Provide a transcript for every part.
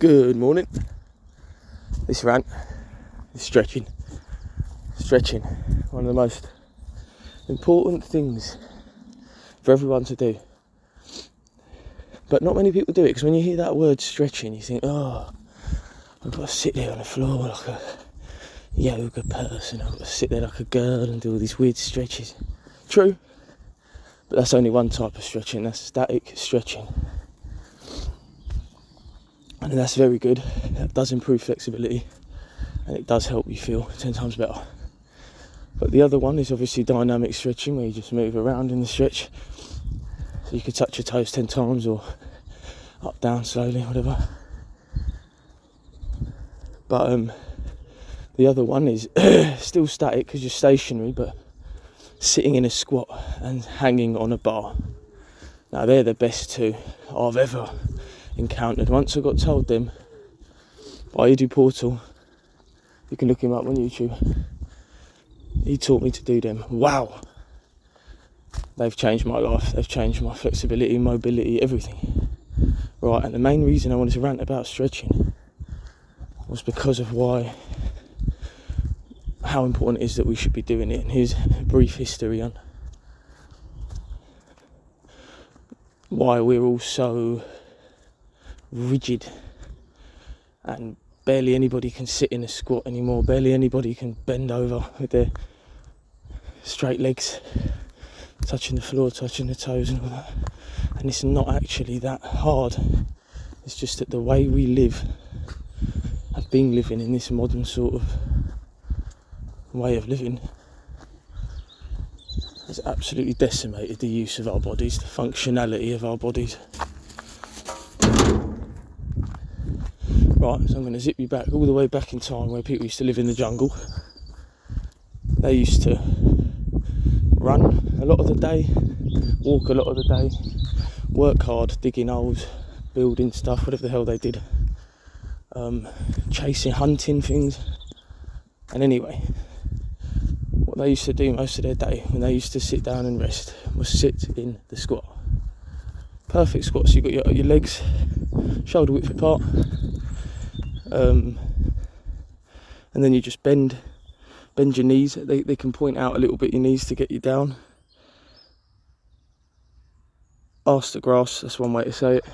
Good morning. This rant is stretching. Stretching, one of the most important things for everyone to do. But not many people do it, because when you hear that word stretching, you think, oh, I've got to sit there on the floor like a yoga person. I've got to sit there like a girl and do all these weird stretches. True, but that's only one type of stretching. That's static stretching. And that's very good. That does improve flexibility and it does help you feel 10 times better. But the other one is obviously dynamic stretching, where you just move around in the stretch. So you could touch your toes 10 times or up, down, slowly, whatever. But the other one is still static because you're stationary, but sitting in a squat and hanging on a bar. Now they're the best two I've ever encountered. Once I got told them by Edu Portal, you can look him up on YouTube, he taught me to do them. Wow, they've changed my life. They've changed my flexibility, mobility, everything. Right, and the main reason I wanted to rant about stretching was because of how important it is that we should be doing it. And here's a brief history on why we're all so rigid and barely anybody can sit in a squat anymore. Barely anybody can bend over with their straight legs, touching the floor, touching the toes and all that. And it's not actually that hard. It's just that the way we live, have been living in this modern sort of way of living, has absolutely decimated the use of our bodies, the functionality of our bodies. Right, so I'm going to zip you back all the way back in time, where people used to live in the jungle. They used to run a lot of the day, walk a lot of the day, work hard, digging holes, building stuff, whatever the hell they did, chasing, hunting things. And anyway, what they used to do most of their day when they used to sit down and rest was sit in the squat. Perfect squat, so you've got your legs shoulder width apart, and then you just bend your knees. They can point out a little bit your knees to get you down. Arse the grass, that's one way to say it.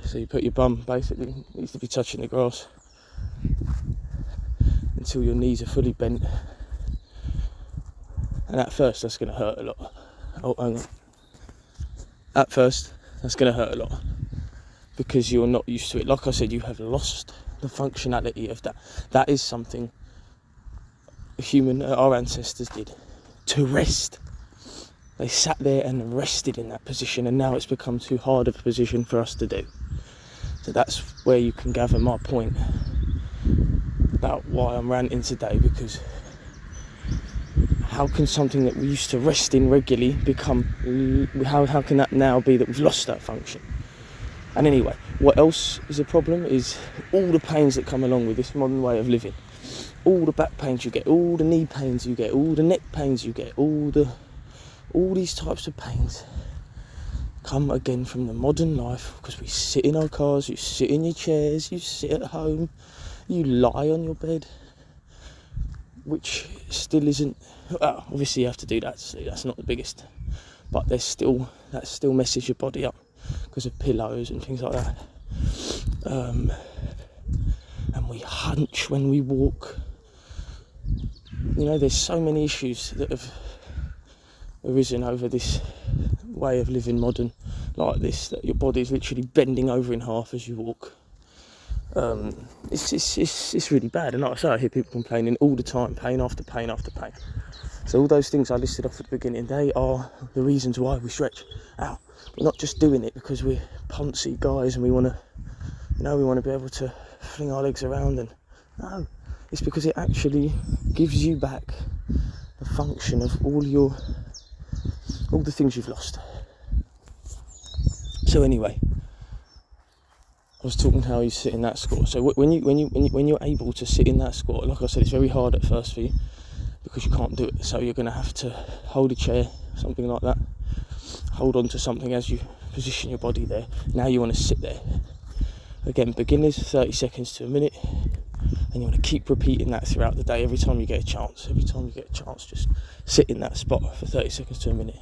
So you put your bum, basically, needs to be touching the grass until your knees are fully bent. And at first that's going to hurt a lot. Oh, hang on. At first that's going to hurt a lot because you're not used to it. Like I said, you have lost the functionality of that. That is something our ancestors did, to rest. They sat there and rested in that position, and now it's become too hard of a position for us to do. So that's where you can gather my point about why I'm ranting today, because how can something that we used to rest in regularly how can that now be that we've lost that function? And anyway, what else is a problem is all the pains that come along with this modern way of living. All the back pains you get, all the knee pains you get, all the neck pains you get, all these types of pains come again from the modern life, because we sit in our cars, you sit in your chairs, you sit at home, you lie on your bed, which still isn't, well, obviously you have to do that, so that's not the biggest, but that still messes your body up because of pillows and things like that. And we hunch when we walk. You know, there's so many issues that have arisen over this way of living modern like this, that your body's literally bending over in half as you walk. It's really bad, and like I say, I hear people complaining all the time, pain after pain after pain. So all those things I listed off at the beginning, they are the reasons why we stretch. Ow. We're not just doing it because we're poncy guys and we want to be able to fling our legs around, and no, it's because it actually gives you back the function of all the things you've lost. So anyway, I was talking how you sit in that squat. So when you're able to sit in that squat, like I said, it's very hard at first for you because you can't do it. So you're going to have to hold a chair, something like that. Hold on to something as you position your body there. Now you want to sit there. Again, beginners, 30 seconds to a minute, and you want to keep repeating that throughout the day. Every time you get a chance, just sit in that spot for 30 seconds to a minute.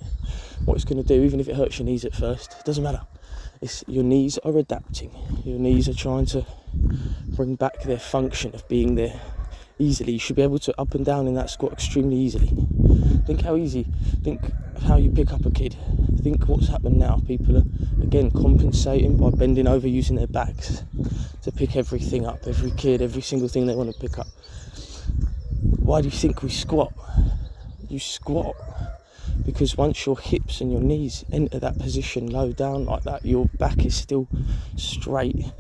What it's going to do, even if it hurts your knees at first, it doesn't matter. Your knees are adapting. Your knees are trying to bring back their function of being there easily. You should be able to up and down in that squat extremely easily. Think how you pick up a kid. Think what's happened now. People are, again, compensating by bending over using their backs to pick everything up. Every kid, every single thing they want to pick up. Why do you think we squat? You squat because once your hips and your knees enter that position low down like that, your back is still straight.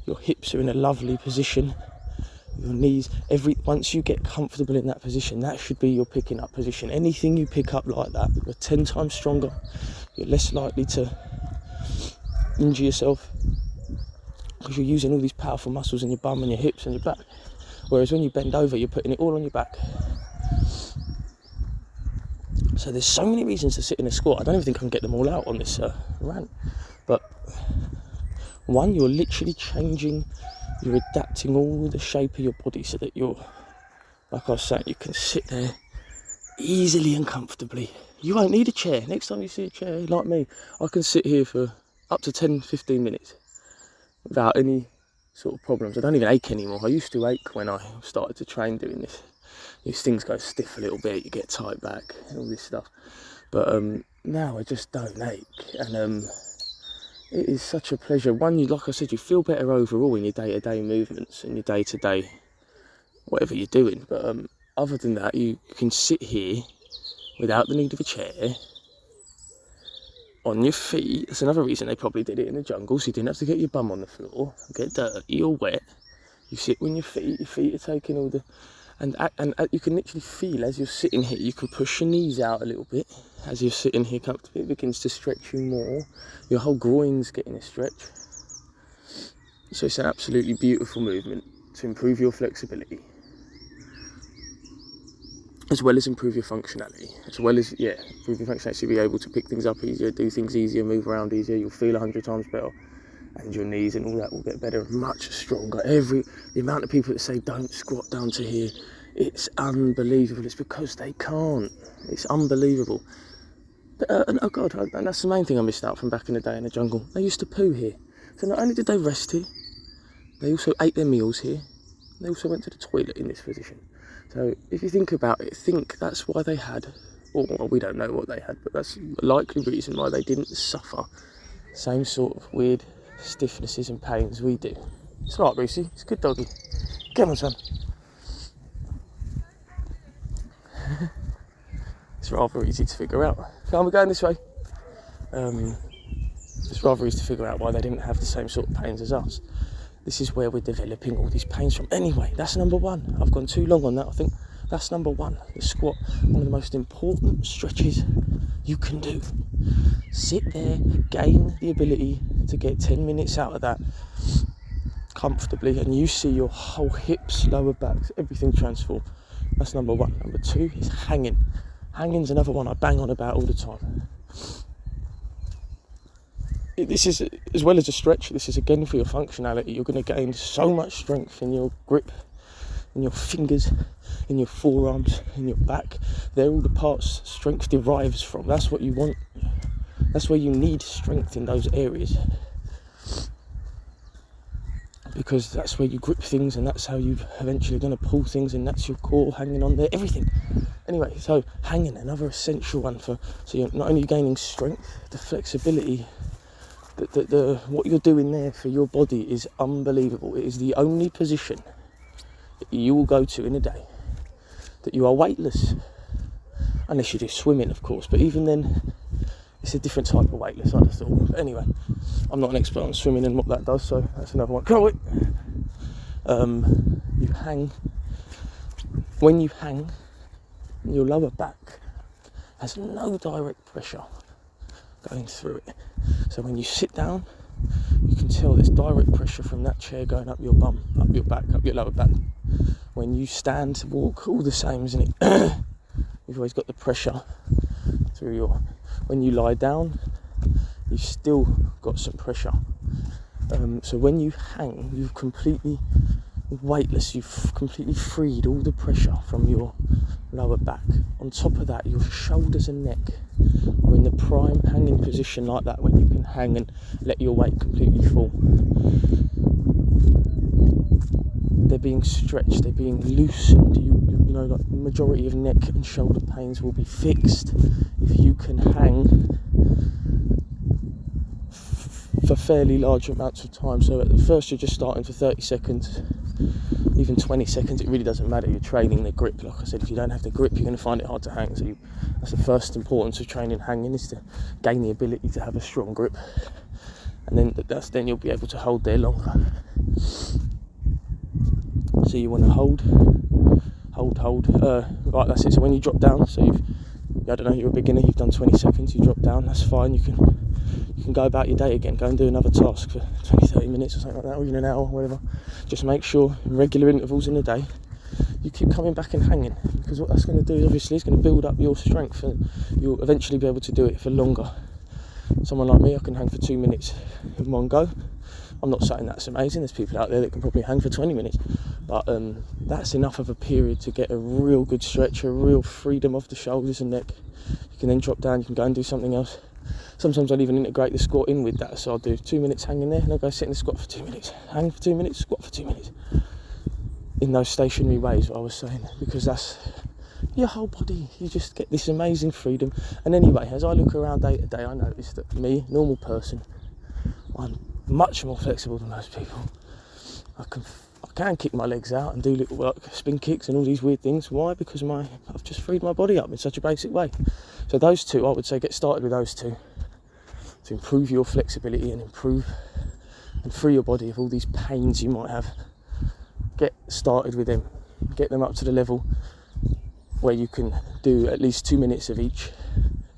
Your hips are in a lovely position. Your knees, once you get comfortable in that position, that should be your picking up position. Anything you pick up like that, you're 10 times stronger. You're less likely to injure yourself because you're using all these powerful muscles in your bum and your hips and your back. Whereas when you bend over, you're putting it all on your back. So there's so many reasons to sit in a squat. I don't even think I can get them all out on this rant. But one, you're literally you're adapting all the shape of your body so that you're, like I was saying, you can sit there easily and comfortably. You won't need a chair. Next time you see a chair, like me, I can sit here for up to 10-15 minutes without any sort of problems. I don't even ache anymore. I used to ache when I started to train doing this. These things go stiff a little bit, you get tight back and all this stuff. But now I just don't ache. And it is such a pleasure. One, like I said, you feel better overall in your day-to-day movements and your day-to-day whatever you're doing. But other than that, you can sit here without the need of a chair, on your feet. That's another reason they probably did it in the jungle, so you didn't have to get your bum on the floor, get dirty or wet. You sit with your feet are taking all the... And you can literally feel as you're sitting here, you can push your knees out a little bit. As you're sitting here comfortably, it begins to stretch you more. Your whole groin's getting a stretch. So it's an absolutely beautiful movement to improve your flexibility, as well as improve your functionality, improve your functionality, so you'll be able to pick things up easier, do things easier, move around easier. You'll feel 100 times better, and your knees and all that will get better, much stronger. The amount of people that say don't squat down to here, it's unbelievable. It's because they can't. It's unbelievable. And that's the main thing I missed out from back in the day in the jungle. They used to poo here. So not only did they rest here, they also ate their meals here. They also went to the toilet in this position. So if you think about it, that's why they had, or we don't know what they had, but that's a likely reason why they didn't suffer same sort of weird stiffnesses and pains we do. It's all right, Brucey. It's a good doggy. Come on, son. It's rather easy to figure out. Can't we go this way? It's rather easy to figure out why they didn't have the same sort of pains as us. This is where we're developing all these pains from. Anyway, that's number one. I've gone too long on that. I think that's number one. The squat, one of the most important stretches you can do. Sit there, gain the ability to get 10 minutes out of that comfortably, and you see your whole hips, lower backs, everything transform. That's number one. Number two is hanging. Hanging's another one I bang on about all the time. This is, as well as a stretch, this is again for your functionality. You're going to gain so much strength in your grip, in your fingers, in your forearms, in your back. They're all the parts strength derives from. That's what you want. That's where you need strength, in those areas. Because that's where you grip things, and that's how you're eventually going to pull things, and that's your core hanging on there, everything. Anyway, so hanging, another essential one so you're not only gaining strength, the flexibility, what you're doing there for your body is unbelievable. It is the only position that you will go to in a day that you are weightless, unless you do swimming, of course, but even then it's a different type of weightless, I'd have thought. But anyway, I'm not an expert on swimming and what that does, so that's another one. Come on. You hang. When you hang, your lower back has no direct pressure going through it. So when you sit down, you can tell there's direct pressure from that chair going up your bum, up your back, up your lower back. When you stand to walk, all the same, isn't it? You've always got the pressure through your... When you lie down, you've still got some pressure. So when you hang, you've completely weightless, you've completely freed all the pressure from your lower back. On top of that, your shoulders and neck are in the prime hanging position like that, when you can hang and let your weight completely fall. They're being stretched, they're being loosened. You know, like the majority of neck and shoulder pains will be fixed if you can hang for fairly large amounts of time. So at the first you're just starting for 30 seconds, even 20 seconds, it really doesn't matter. You're training the grip. Like I said, if you don't have the grip, you're going to find it hard to hang. So that's the first importance of training hanging, is to gain the ability to have a strong grip, and then you'll be able to hold there longer. So you want to hold. Right, that's it. So when you drop down, so you're a beginner, you've done 20 seconds, you drop down, that's fine. You can go about your day again, go and do another task for 20-30 minutes or something like that, or even an hour, whatever. Just make sure in regular intervals in the day you keep coming back and hanging, because what that's going to do is obviously it's going to build up your strength, and you'll eventually be able to do it for longer. Someone like me, I can hang for 2 minutes in one go. I'm not saying that's amazing, there's people out there that can probably hang for 20 minutes, but that's enough of a period to get a real good stretch, a real freedom of the shoulders and neck. You can then drop down, you can go and do something else. Sometimes I'll even integrate the squat in with that, so I'll do 2 minutes hanging there, and I'll go sit in the squat for 2 minutes, hang for 2 minutes, squat for 2 minutes, in those stationary ways, what I was saying, because that's your whole body. You just get this amazing freedom. And anyway, as I look around day to day, I notice that me, normal person, I'm much more flexible than most people. I can kick my legs out and do little work, spin kicks and all these weird things. Why? Because I've just freed my body up in such a basic way. So those two, I would say, get started with those two to improve your flexibility and improve and free your body of all these pains you might have. Get started with them, get them up to the level where you can do at least 2 minutes of each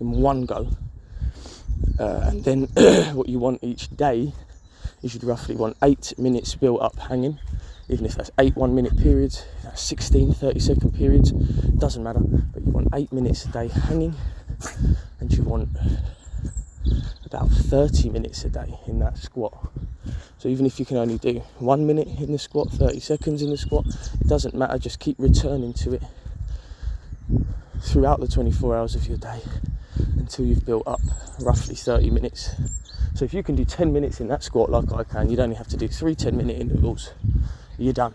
in one go, and then what you want each day is you'd roughly want 8 minutes built up hanging, even if that's 8 1-minute periods, 16 30-second periods, doesn't matter, but you want 8 minutes a day hanging, and you want about 30 minutes a day in that squat. So even if you can only do 1 minute in the squat, 30 seconds in the squat, it doesn't matter, just keep returning to it throughout the 24 hours of your day until you've built up roughly 30 minutes. So if you can do 10 minutes in that squat like I can, you'd only have to do 3 10-minute intervals, you're done.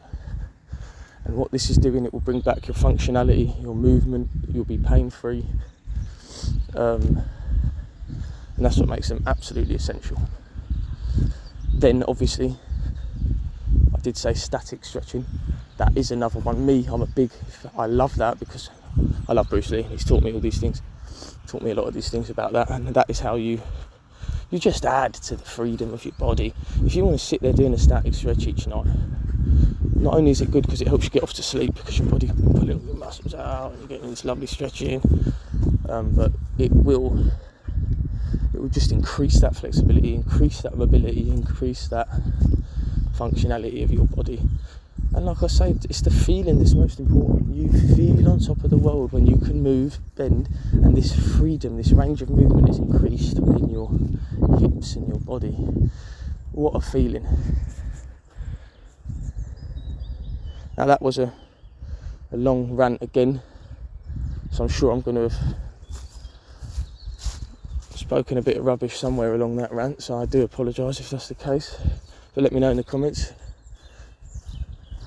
And what this is doing, it will bring back your functionality, your movement, you'll be pain free, and that's what makes them absolutely essential. Then obviously, I did say static stretching, that is another one. I love that because I love Bruce Lee. He's taught me all these things, taught me a lot of these things about that, and that is how you just add to the freedom of your body. If you want to sit there doing a static stretch each night, not only is it good because it helps you get off to sleep, because your body can pull your muscles out and you're getting this lovely stretching, but it will just increase that flexibility, increase that mobility, increase that functionality of your body. And like I say, it's the feeling that's most important. You feel on top of the world when you can move, bend, and this freedom, this range of movement is increased within your hips and your body. What a feeling. Now that was a long rant again, so I'm sure I'm going to have spoken a bit of rubbish somewhere along that rant, so I do apologise if that's the case, but let me know in the comments.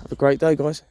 Have a great day, guys.